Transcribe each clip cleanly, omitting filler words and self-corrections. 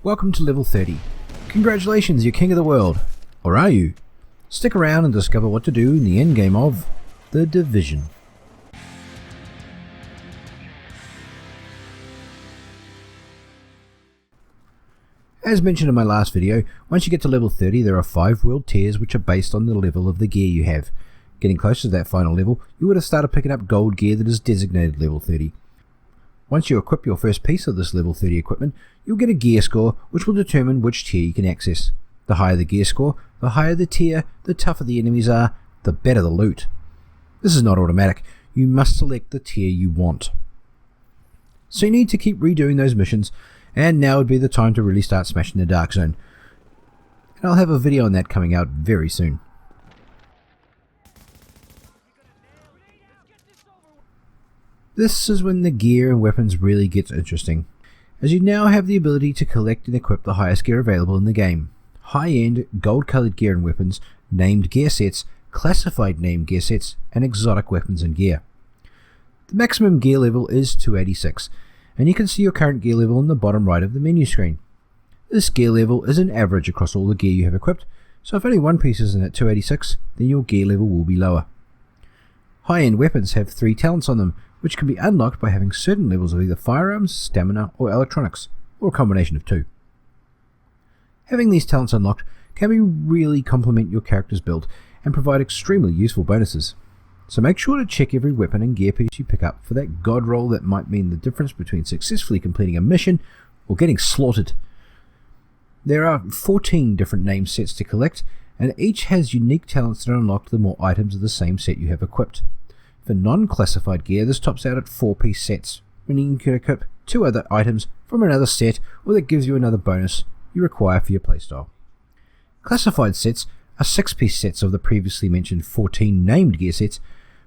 Welcome to level 30. Congratulations, you're king of the world. Or are you? Stick around and discover what to do in the endgame of The Division. As mentioned in my last video, once you get to level 30 there are 5 world tiers which are based on the level of the gear you have. Getting closer to that final level, you would have started picking up gold gear that is designated level 30. Once you equip your first piece of this level 30 equipment, you'll get a gear score which will determine which tier you can access. The higher the gear score, the higher the tier, the tougher the enemies are, the better the loot. This is not automatic, you must select the tier you want. So you need to keep redoing those missions, and now would be the time to really start smashing the Dark Zone. And I'll have a video on that coming out very soon. This is when the gear and weapons really gets interesting, as you now have the ability to collect and equip the highest gear available in the game. High-end, gold-coloured gear and weapons, named gear sets, classified named gear sets, and exotic weapons and gear. The maximum gear level is 286, and you can see your current gear level in the bottom right of the menu screen. This gear level is an average across all the gear you have equipped, so if only one piece isn't at 286, then your gear level will be lower. High-end weapons have 3 talents on them, which can be unlocked by having certain levels of either firearms, stamina, or electronics, or a combination of 2. Having these talents unlocked can really complement your character's build and provide extremely useful bonuses. So make sure to check every weapon and gear piece you pick up for that god roll that might mean the difference between successfully completing a mission or getting slaughtered. There are 14 different name sets to collect, and each has unique talents that are unlocked the more items of the same set you have equipped. For non-classified gear, this tops out at 4-piece sets, meaning you can equip 2 other items from another set, or that gives you another bonus you require for your playstyle. Classified sets are 6-piece sets of the previously mentioned 14 named gear sets,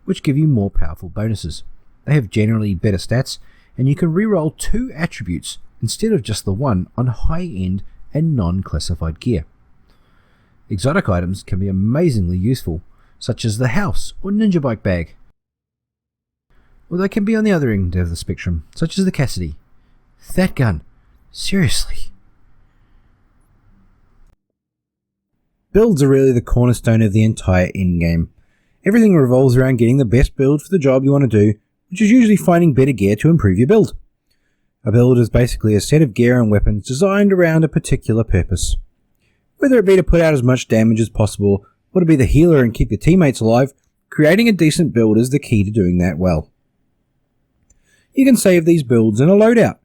which give you more powerful bonuses. They have generally better stats, and you can reroll 2 attributes instead of just the one on high-end and non-classified gear. Exotic items can be amazingly useful, such as the house or ninja bike bag. Or they can be on the other end of the spectrum, such as the Cassidy. That gun. Seriously. Builds are really the cornerstone of the entire endgame. Everything revolves around getting the best build for the job you want to do, which is usually finding better gear to improve your build. A build is basically a set of gear and weapons designed around a particular purpose. Whether it be to put out as much damage as possible, or to be the healer and keep your teammates alive, creating a decent build is the key to doing that well. You can save these builds in a loadout,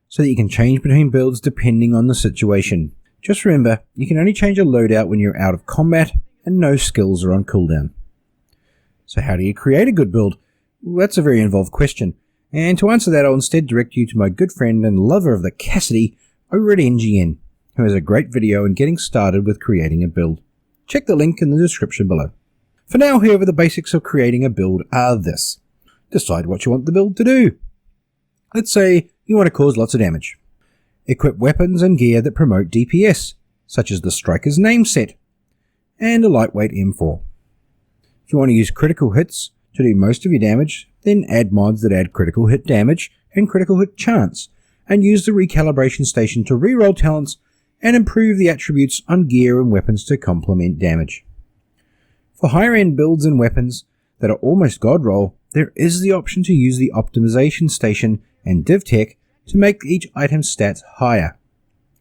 so that you can change between builds depending on the situation. Just remember, you can only change a loadout when you're out of combat and no skills are on cooldown. So how do you create a good build? Well, that's a very involved question, and to answer that I'll instead direct you to my good friend and lover of the Cassidy over at NGN, who has a great video on getting started with creating a build. Check the link in the description below. For now, however, the basics of creating a build are this. Decide what you want the build to do. Let's say you want to cause lots of damage. Equip weapons and gear that promote DPS, such as the Striker's name set, and a lightweight M4. If you want to use critical hits to do most of your damage, then add mods that add critical hit damage and critical hit chance, and use the recalibration station to reroll talents and improve the attributes on gear and weapons to complement damage. For higher end builds and weapons that are almost god roll, there is the option to use the optimization station and DivTech to make each item's stats higher.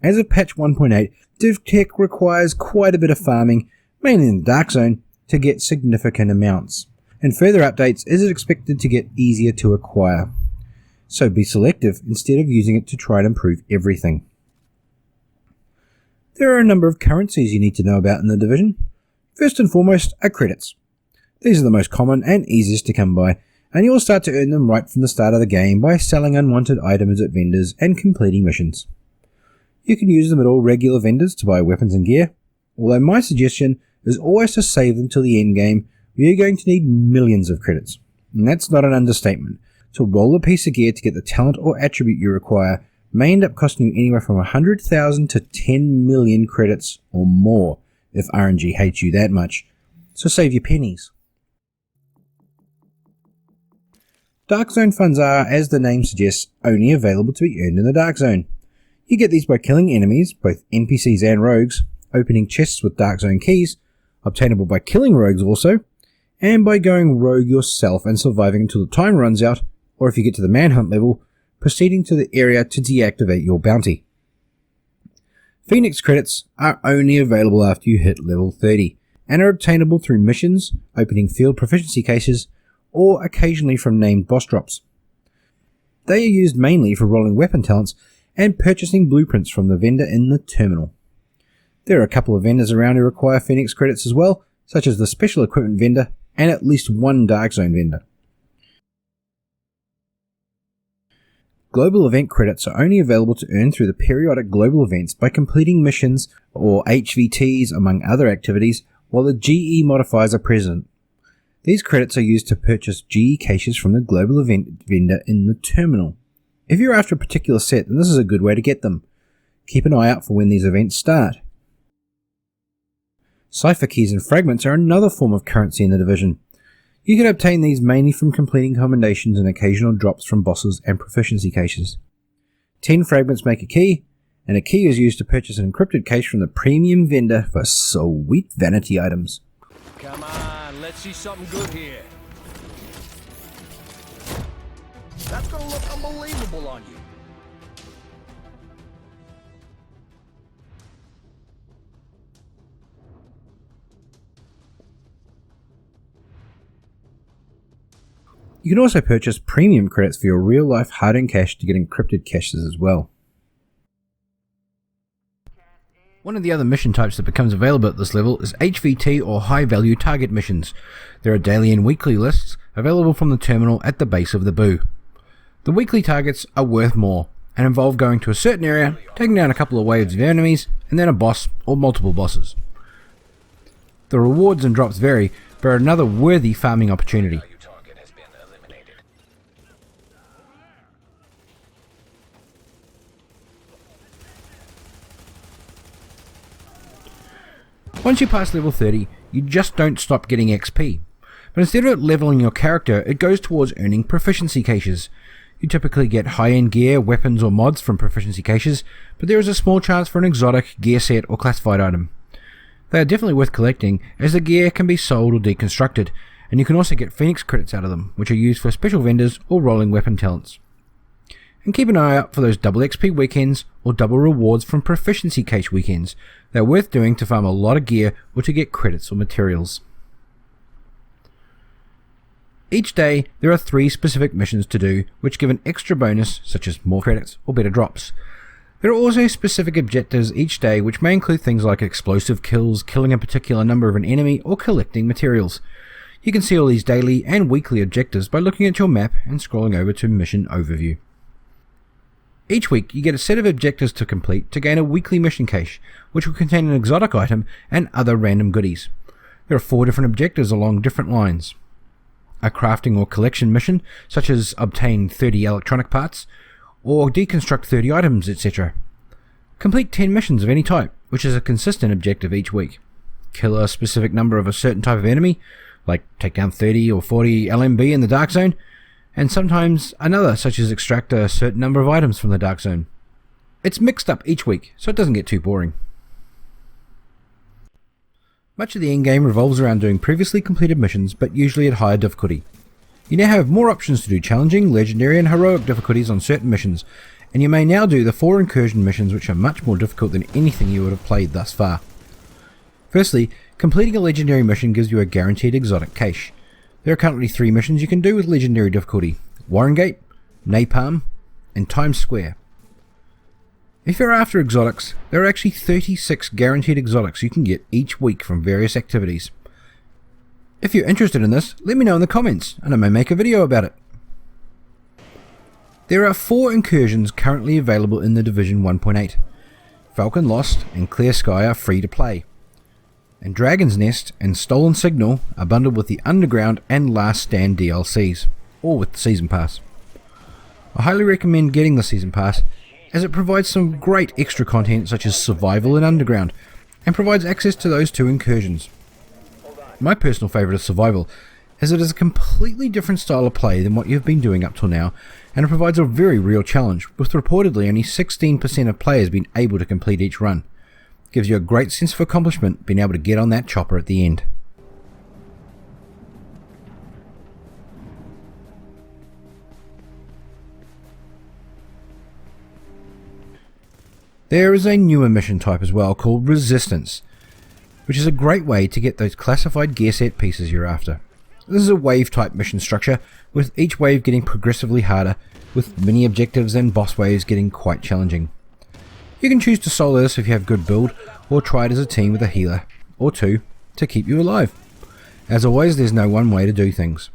As of patch 1.8, DivTech requires quite a bit of farming, mainly in the Dark Zone, to get significant amounts, and further updates is expected to get easier to acquire. So be selective instead of using it to try and improve everything. There are a number of currencies you need to know about in the Division. First and foremost are credits. These are the most common and easiest to come by, and you'll start to earn them right from the start of the game by selling unwanted items at vendors and completing missions. You can use them at all regular vendors to buy weapons and gear, although my suggestion is always to save them till the end game, where you're going to need millions of credits. And that's not an understatement. To roll a piece of gear to get the talent or attribute you require may end up costing you anywhere from 100,000 to 10 million credits or more, if RNG hates you that much. So save your pennies. Dark Zone funds are, as the name suggests, only available to be earned in the Dark Zone. You get these by killing enemies, both NPCs and rogues, opening chests with Dark Zone keys, obtainable by killing rogues also, and by going rogue yourself and surviving until the time runs out, or if you get to the manhunt level, proceeding to the area to deactivate your bounty. Phoenix credits are only available after you hit level 30, and are obtainable through missions, opening field proficiency cases, or occasionally from named boss drops. They are used mainly for rolling weapon talents and purchasing blueprints from the vendor in the terminal. There are a couple of vendors around who require Phoenix credits as well, such as the special equipment vendor and at least one Dark Zone vendor. Global event credits are only available to earn through the periodic global events by completing missions or HVTs among other activities while the GE modifiers are present. These credits are used to purchase GE caches from the global event vendor in the terminal. If you're after a particular set, then this is a good way to get them. Keep an eye out for when these events start. Cipher keys and fragments are another form of currency in the Division. You can obtain these mainly from completing commendations and occasional drops from bosses and proficiency caches. 10 fragments make a key, and a key is used to purchase an encrypted cache from the premium vendor for sweet vanity items. Come on, let's see something good here. That's gonna look unbelievable on you. You can also purchase premium credits for your real-life hard-earned cash to get encrypted caches as well. One of the other mission types that becomes available at this level is HVT or high-value target missions. There are daily and weekly lists available from the terminal at the base of the boo. The weekly targets are worth more and involve going to a certain area, taking down a couple of waves of enemies, and then a boss or multiple bosses. The rewards and drops vary, but are another worthy farming opportunity. Once you pass level 30, you just don't stop getting XP, but instead of it leveling your character, it goes towards earning proficiency caches. You typically get high-end gear, weapons or mods from proficiency caches, but there is a small chance for an exotic, gear set or classified item. They are definitely worth collecting, as the gear can be sold or deconstructed, and you can also get Phoenix credits out of them, which are used for special vendors or rolling weapon talents. And keep an eye out for those double XP weekends or double rewards from proficiency cache weekends. They're worth doing to farm a lot of gear or to get credits or materials. Each day there are 3 specific missions to do which give an extra bonus, such as more credits or better drops. There are also specific objectives each day which may include things like explosive kills, killing a particular number of an enemy, or collecting materials. You can see all these daily and weekly objectives by looking at your map and scrolling over to Mission Overview. Each week you get a set of objectives to complete to gain a weekly mission cache, which will contain an exotic item and other random goodies. There are 4 different objectives along different lines. A crafting or collection mission, such as obtain 30 electronic parts, or deconstruct 30 items, etc. Complete 10 missions of any type, which is a consistent objective each week. Kill a specific number of a certain type of enemy, like take down 30 or 40 LMB in the Dark Zone, and sometimes another, such as extract a certain number of items from the Dark Zone. It's mixed up each week, so it doesn't get too boring. Much of the endgame revolves around doing previously completed missions, but usually at higher difficulty. You now have more options to do challenging, legendary and heroic difficulties on certain missions, and you may now do the 4 incursion missions, which are much more difficult than anything you would have played thus far. Firstly, completing a legendary mission gives you a guaranteed exotic cache. There are currently 3 missions you can do with legendary difficulty: Warrengate, Napalm, and Times Square. If you're after exotics, there are actually 36 guaranteed exotics you can get each week from various activities. If you're interested in this, let me know in the comments, and I may make a video about it. There are 4 incursions currently available in the Division 1.8. Falcon Lost and Clear Sky are free to play, and Dragon's Nest and Stolen Signal are bundled with the Underground and Last Stand DLCs, or with the Season Pass. I highly recommend getting the Season Pass, as it provides some great extra content such as Survival and Underground, and provides access to those 2 incursions. My personal favourite is Survival, as it is a completely different style of play than what you've been doing up till now, and it provides a very real challenge, with reportedly only 16% of players being able to complete each run. It gives you a great sense of accomplishment being able to get on that chopper at the end. There is a newer mission type as well called Resistance, which is a great way to get those classified gear set pieces you're after. This is a wave type mission structure, with each wave getting progressively harder, with mini objectives and boss waves getting quite challenging. You can choose to solo this if you have good build, or try it as a team with a healer or two to keep you alive. As always, there's no one way to do things.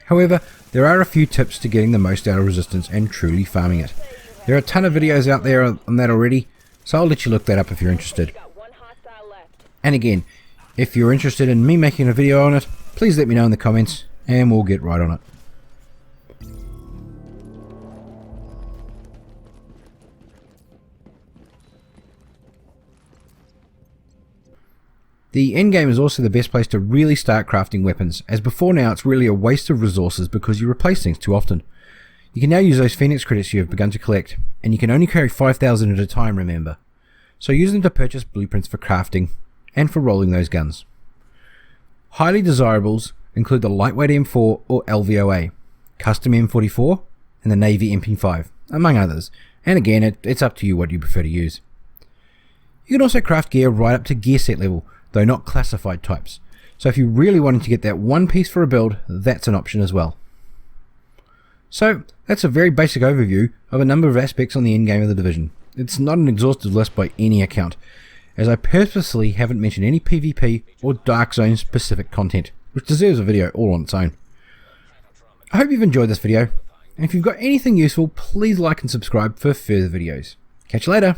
However, there are a few tips to getting the most out of Resistance and truly farming it. There are a ton of videos out there on that already, so I'll let you look that up if you're interested. And again, if you're interested in me making a video on it, please let me know in the comments and we'll get right on it. The endgame is also the best place to really start crafting weapons, as before now it's really a waste of resources because you replace things too often. You can now use those Phoenix credits you have begun to collect, and you can only carry 5,000 at a time, remember. So use them to purchase blueprints for crafting, and for rolling those guns. Highly desirables include the lightweight M4 or LVOA, custom M44, and the Navy MP5, among others, and again it's up to you what you prefer to use. You can also craft gear right up to gear set level, though not classified types, so if you're really wanting to get that one piece for a build, that's an option as well. So, that's a very basic overview of a number of aspects on the endgame of The Division. It's not an exhaustive list by any account, as I purposely haven't mentioned any PvP or Dark Zone specific content, which deserves a video all on its own. I hope you've enjoyed this video, and if you've got anything useful, please like and subscribe for further videos. Catch you later!